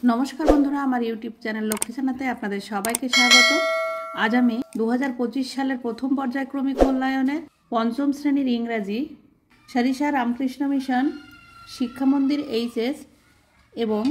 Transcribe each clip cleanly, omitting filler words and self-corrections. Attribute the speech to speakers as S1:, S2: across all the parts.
S1: নমস্কার বন্ধুরা, আমার ইউটিউব চ্যানেল লক্ষ্মী জানাতে আপনাদের সবাইকে স্বাগত। আজ আমি 2025 সালের প্রথম পর্যায়ক্রমিক মূল্যায়নের পঞ্চম শ্রেণীর ইংরাজি সারিসা রামকৃষ্ণ মিশন শিক্ষা মন্দির এইচএস এবং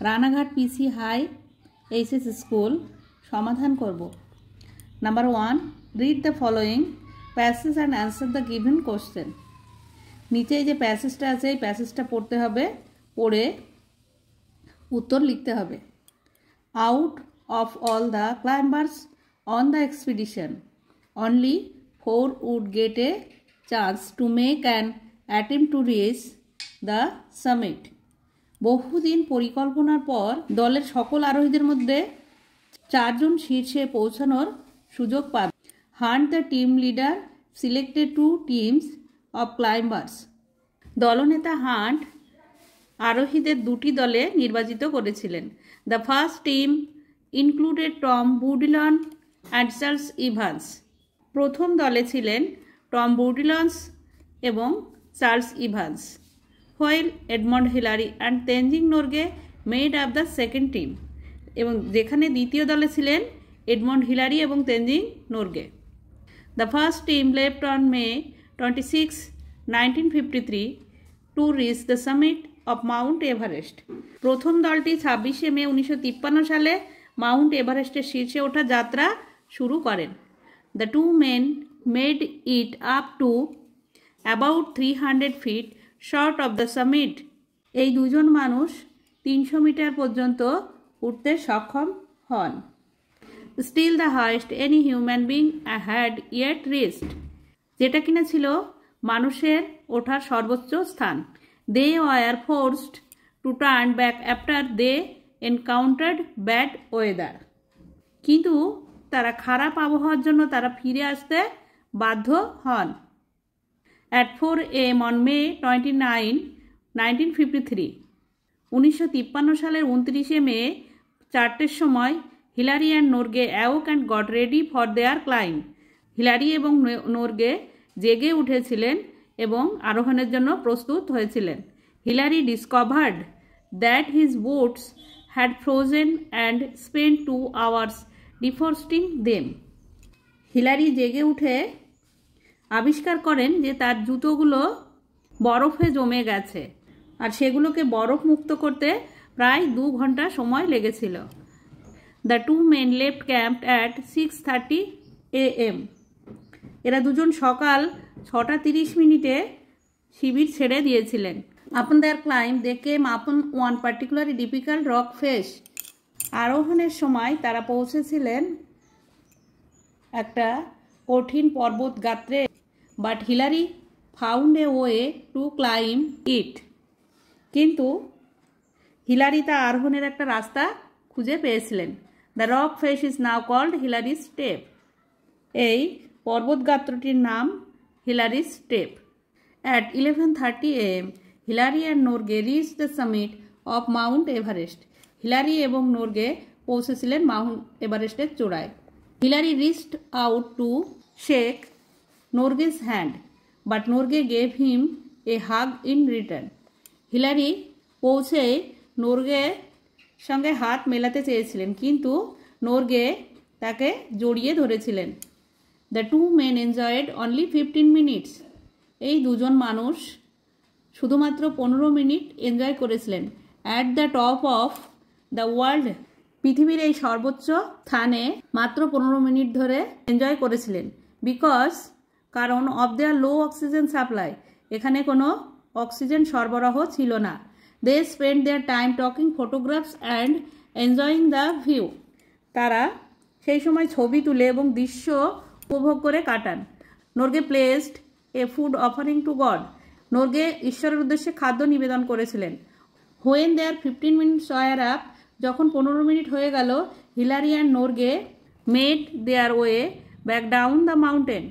S1: রানাঘাট পিসি হাই এইচএস স্কুল সমাধান করব। Number 1, read the following passage and answer the given question. নিচে যে প্যাসেজটা আছে এই প্যাসেজটা পড়তে হবে, পড়ে উত্তর লিখতে হবে। Out of all the climbers on the expedition only 4 would get a chance to make an attempt to reach the summit. বহুদিন পরিকল্পনার পর দলের সকল আরোহীদের মধ্যে 4 জন শীর্ষে পৌঁছানোর সুযোগ পাবে। Hunt the team leader selected 2 teams of climbers. দলনেতা হান্ট আরোহীদের 2টি দলে নির্বাচিত করেছিলেন। The first team included Tom Bourdillon and Charles Evans. প্রথম দলে ছিলেন টম বুডিলন্স এবং Charles Evans. While Edmund Hillary and Tenzing Norgay made up the second team. এবং যেখানে দ্বিতীয় দলে ছিলেন এডমন্ড হিলারি এবং Tenzing Norgay. The first team left on May 26, 1953 to reach the summit of Mount Everest. প্রথম দলটি 26শে মে 1953 সালে মাউন্ট এভারেস্টের শীর্ষে ওঠা যাত্রা শুরু করেন। The 2 men made it up to about 300 feet short of the summit. এই দুজন মানুষ 300 মিটার পর্যন্ত উঠতে সক্ষম হন। Still the highest any human being had yet reached, যেটা কিনা ছিল মানুষের ওঠার সর্বোচ্চ স্থান। They were forced to turn back after they encountered bad weather. কিন্তু তারা খারাপ আবহাওয়ার জন্য তারা ফিরে আসতে বাধ্য হন। At 4 AM on May 29, 1953, 1953 সালের 29শে মে 4টের সময় Hillary and Norgay awoke and got ready for their climb. Hillary এবং নোরগে জেগে উঠেছিলেন এবং আরোহণের জন্য প্রস্তুত হয়েছিলেন। Hillary discovered that his boots had frozen and spend 2 hours defrosting them. Hillary জেগে উঠে আবিষ্কার করেন যে তার জুতোগুলো বরফে জমে গেছে আর সেগুলোকে বরফ মুক্ত করতে প্রায় 2 ঘন্টা সময় লেগেছিল। The 2 men left camp at 6:30 AM. এরা দুজন সকাল 6:30 শিবির ছেড়ে দিয়েছিলেন। আপন দেয়ার climb they came upon one particularly difficult rock face. আরোহণের সময় তারা পৌঁছেছিলেন একটা কঠিন পর্বত গাত্রে। But Hillary found a way to climb it. কিন্তু হিলারি তা আরোহণের একটা রাস্তা খুঁজে পেয়েছিলেন। The rock face is now called Hillary step. এই পর্বতগাত্রটির নাম Hillary step. At 11:30 AM, Hillary and Norgay reach the summit of Mount Everest. Hillary এবং নোরগে পৌঁছেছিলেন মাউন্ট এভারেস্টের চূড়ায়। Hillary reached out to shake নোরগেস hand, but Norgay gave him a hug in return. Hillary পৌঁছে নোরগের সঙ্গে হাত মেলাতে চেয়েছিলেন, কিন্তু নোরগে তাকে জড়িয়ে ধরেছিলেন। The 2 men enjoyed only 15 minutes. এই দুজন মানুষ শুধুমাত্র 15 মিনিট এনজয় করেছিলেন। At the top of the world, পৃথিবীর এই সর্বোচ্চ স্থানে মাত্র 15 মিনিট ধরে এনজয় করেছিলেন। বিকজ, কারণ of their low oxygen supply, এখানে কোনো অক্সিজেন সরবরাহ ছিল না। They spend their time talking photographs and enjoying the view. তারা সেই সময় ছবি তুলে এবং দৃশ্য উপভোগ করে কাটান। Norgay placed a food offering to God. Norgay ঈশ্বরের উদ্দেশ্যে খাদ্য নিবেদন করেছিলেন। When there 15 minutes were up, যখন 15 মিনিট হয়ে গেল, Hillary and Norgay made their way back down the mountain.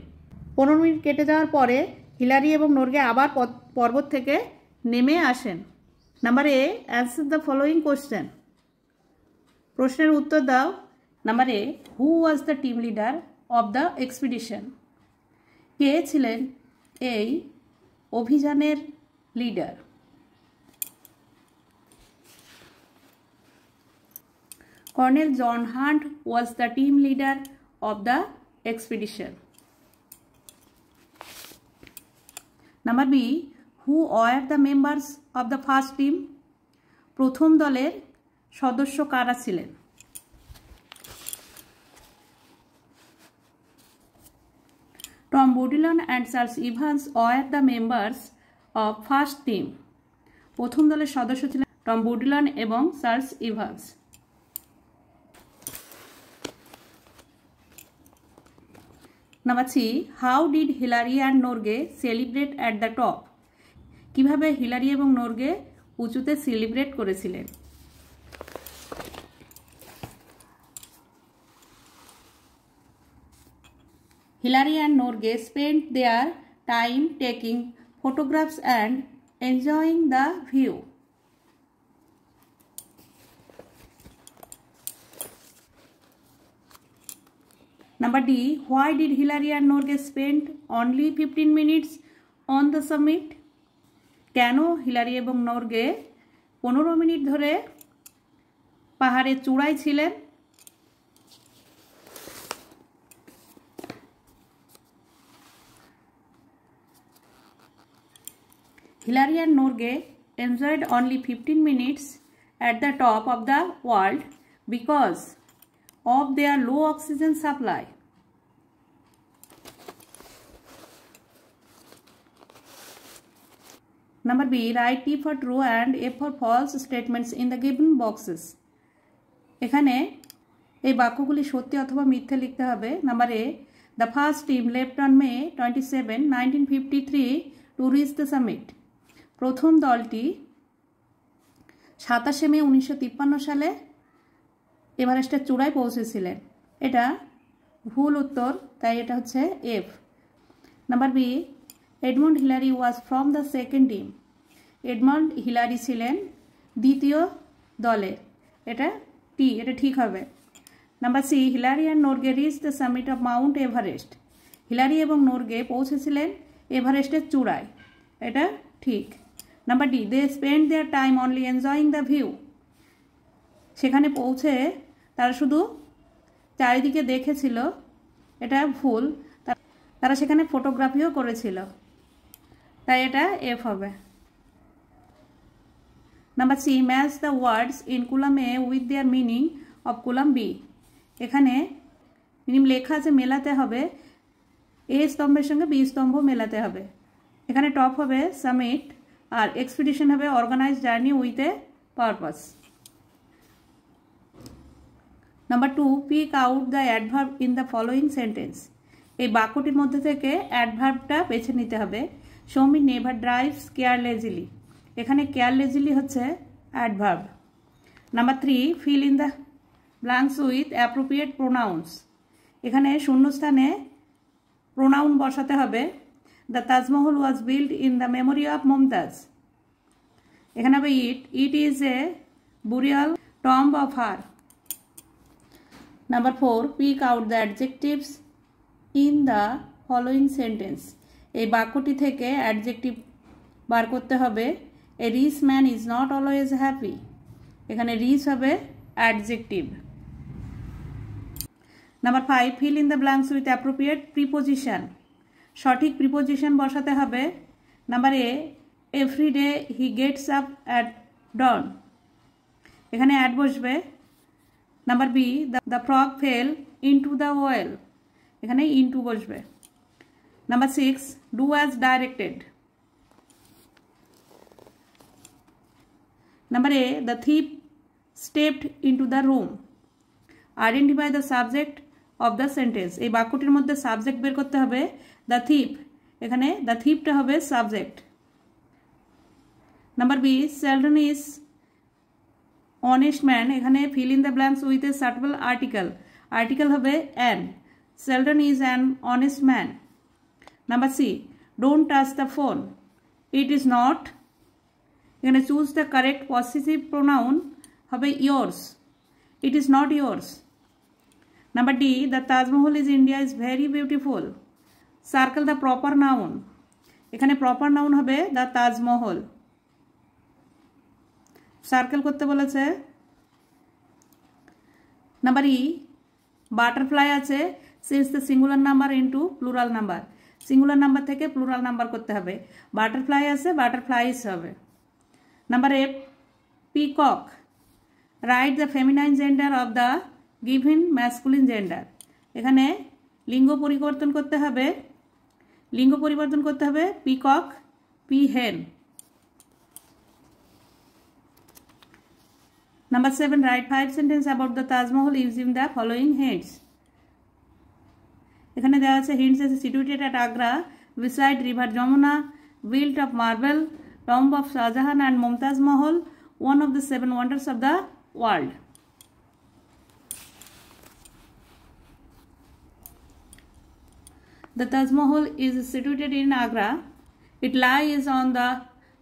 S1: 15 minute কেটে যাওয়ার পরে হিলারি এবং নোরগে আবার পর্বত থেকে নেমে আসেন। Number A, answer the following question. প্রশ্নের উত্তর দাও। Number A, who was the team leader of the expedition. কে ছিলেন এই অভিযানের leader? Colonel John Hunt was the team leader of the expedition. Number B, who were the members of the first team? প্রথম দলের সদস্য কারা ছিলেন? Tom Boudillon and Charles Evans were the members of first team. প্রথম দলের সদস্য ছিলেন Tom বুডিলন এবং Charles Evans. Number 3, how did Hillary and Norgay celebrate at the top? কিভাবে হিলারি এবং নোরগে উঁচুতে সেলিব্রেট করেছিলেন? Hillary and Norgay spent their time taking photographs and enjoying the view. Number D, why did Hillary and Norgay spend only 15 minutes on the summit? কেন Hillary এবং Norgay 15 minute ধরে পাহাড়ের চূড়ায় ছিলেন? Hillary and Norgay enjoyed only 15 minutes at the top of the world because of their low oxygen supply. Number B, write T for true and F for false statements in the given boxes. এখানে এই বাক্যগুলি সত্যি অথবা মিথ্যে লিখতে হবে। Number A, the first team left on May 27, 1953 to reach the summit. প্রথম দলটি 27 মে 1953 সালে এভারেস্টের চূড়ায় পৌঁছেছিলেন। এটা ভুল উত্তর, তাই এটা হচ্ছে F। Number B, Edmund Hillary was from the second team. Edmund Hillary ছিলেন দ্বিতীয় দলের, এটা টি, এটা ঠিক হবে। Number C, Hillary and Norgay reach the summit of Mount Everest. Hillary এবং নোরগে পৌঁছেছিলেন এভারেস্টের চূড়ায়, এটা ঠিক। Number D, they spend their time only enjoying the view. সেখানে পৌঁছে তারা শুধু চারিদিকে দেখেছিল, এটা ভুল, তারা সেখানে ফটোগ্রাফিও করেছিল, তাই এটা এফ হবে। Number C, match the words in column A with their meaning of column B. এখানে মিনিং লেখা আছে, মেলাতে হবে, এ স্তম্ভের সঙ্গে বি স্তম্ভ মেলাতে হবে। এখানে টপ হবে সামিট আর এক্সপিডিশন হবে organise journey with a purpose. Number 2, pick out the adverb in the following sentence. এই বাক্যটির মধ্যে থেকে অ্যাডভার্বটা বেছে নিতে হবে। Soumi never drives carelessly. এখানে কেয়ারলেজিলি হচ্ছে adverb. Number 3, fill in the blanks with appropriate pronouns. এখানে শূন্যস্থানে প্রোনাউন বসাতে হবে। The Taj Mahal was build in the memory of Mumtaz. এখানে হবে it is a burial tomb of her. Number 4, pick out the adjectives in the following sentence. এই বাক্যটি থেকে adjective বার করতে হবে। A rich man is not always happy. এখানে rich হবে adjective. Number 5, fill in the blanks with appropriate preposition. সঠিক preposition বসাতে হবে। Number A, every day he gets up at dawn. এখানে অ্যাড বসবে। Number B, the frog fell into the well. এখানে into বসবে। Number 6, do as directed. Number A, the thief stepped into the room. Identify the subject of the sentence. এই বাক্যটির মধ্যে subject বের করতে হবে। দ্য থিপ, এখানে দ্য থিপটা হবে subject. Number B, Seldon is honest man. এখানে fill in the blanks with a suitable article. Article হবে an. Seldon is an honest man. Number C, don't touch the phone. It is not. এখানে choose the correct possessive pronoun হবে yours. It is not yours. Number D, the Taj Mahal is India is very beautiful. Circle the proper noun. এখানে proper noun হবে the Taj Mahal. Circle করতে বলেছে। Number E, butterfly আছে, change the singular number into plural number. Singular number থেকে plural number করতে হবে। Butterfly আছে, butterflies হবে। Number F, peacock, write the feminine gender of the given masculine gender. এখানে লিঙ্গ পরিবর্তন করতে হবে, পিকক, পি হেন। Number 7, write 5 sentences about the Taj Mahal using the following hints. এখানে দেওয়া আছে hints is situated at Agra beside river Jamuna, built of marble, tomb of Shah Jahan and Mumtaz Mahal, one of the 7 wonders of the world. The Taj Mahal is situated in Agra. It lies on the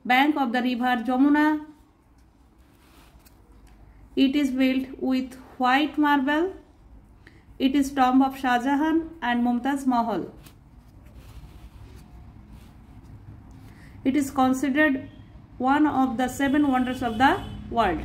S1: bank of the river Jamuna. It is built with white marble. It is tomb of Shah Jahan and Mumtaz Mahal. It is considered one of the 7 wonders of the world.